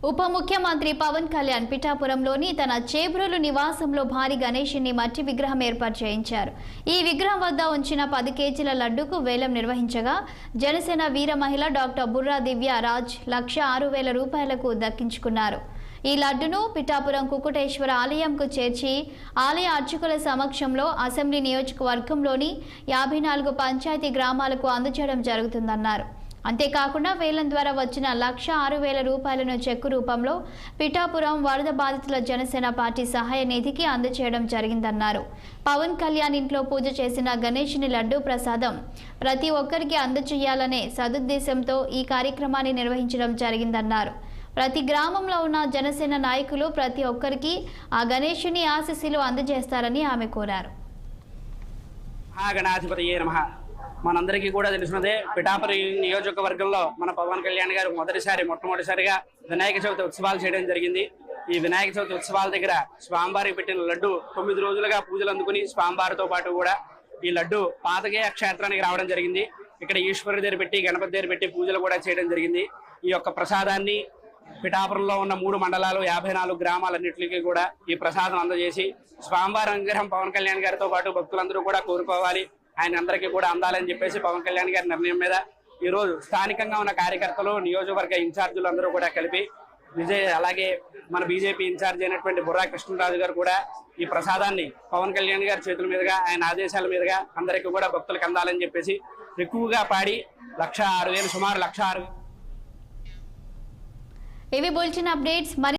ఉప ముఖ్యమంత్రి పవన్ కళ్యాణ్ పిఠాపురంలోని తన చేబ్రోలు నివాసంలో భారీ గణేశుని మట్టి విగ్రహం ఏర్పాటు చేయించారు. ఈ విగ్రహం వద్ద ఉంచిన 10 కేజీల లడ్డూకు వేలం నిర్వహించగా జనసేన వీర మహిళ డాక్టర్ బుర్రా దివ్య రాజ్ 1,06,000 రూపాయలకు దక్కించుకున్నారు. ఈ లడ్డును పిఠాపురం కుకుటేశ్వర ఆలయంకు చేర్చి ఆలయ అర్చకుల సమక్షంలో అసెంబ్లీ నియోజకవర్గంలోని 54 పంచాయతీ గ్రామాలకు అందజేయడం జరుగుతుందన్నారు. అంతేకాకుండా వేలం ద్వారా వచ్చిన 1,06,000 రూపాయలను చెక్కు రూపంలో పిఠాపురం వరద బాధితుల జనసేన పార్టీ సహాయ నిధికి అందజేయడం జరిగిందన్నారు. పవన్ కళ్యాణ్ ఇంట్లో పూజ చేసిన గణేశుని లడ్డూ ప్రసాదం ప్రతి ఒక్కరికి అందజేయాలనే సదుద్దేశంతో ఈ కార్యక్రమాన్ని నిర్వహించడం జరిగిందన్నారు. ప్రతి గ్రామంలో ఉన్న జనసేన నాయకులు ప్రతి ఒక్కరికి ఆ గణేశుని ఆశీస్సులు అందజేస్తారని ఆమె కోరారు. మనందరికీ కూడా తెలిసినదే పిఠాపురం నియోజకవర్గంలో మన పవన్ కళ్యాణ్ గారు మొట్టమొదటిసారిగా వినాయక చవితి ఉత్సవాలు చేయడం జరిగింది. ఈ వినాయక చవితి ఉత్సవాల దగ్గర స్వామివారికి పెట్టిన లడ్డు 9 రోజులుగా పూజలు అందుకుని స్వామివారితో పాటు కూడా ఈ లడ్డు పాతగే క్షేత్రానికి రావడం జరిగింది. ఇక్కడ ఈశ్వరుడి దగ్గర పెట్టి గణపతి దగ్గర పెట్టి పూజలు కూడా చేయడం జరిగింది. ఈ యొక్క ప్రసాదాన్ని పిఠాపురంలో ఉన్న 3 మండలాలు 54 గ్రామాలన్నింటికి కూడా ఈ ప్రసాదం అందజేసి స్వామివారి అనుగ్రహం పవన్ కళ్యాణ్ గారితో పాటు భక్తులందరూ కూడా కోరుకోవాలి, ఆయన అందరికీ కూడా అందాలని చెప్పేసి పవన్ కళ్యాణ్ గారి నిర్ణయం మీద ఈ రోజు స్థానికంగా ఉన్న కార్యకర్తలు నియోజకవర్గ ఇన్ఛార్జీలు అందరూ కూడా కలిపి అలాగే మన బీజేపీ ఇన్ఛార్జ్ అయినటువంటి బుర్రా కృష్ణరాజు గారు కూడా ఈ ప్రసాదాన్ని పవన్ కళ్యాణ్ గారి చేతుల మీదుగా ఆయన ఆదేశాల మీదుగా అందరికీ కూడా భక్తులకు అందాలని చెప్పేసి ఎక్కువగా పాడి 1,06,000 సుమారు 1,06,000. ఇవి బులెటిన్ అప్డేట్స్.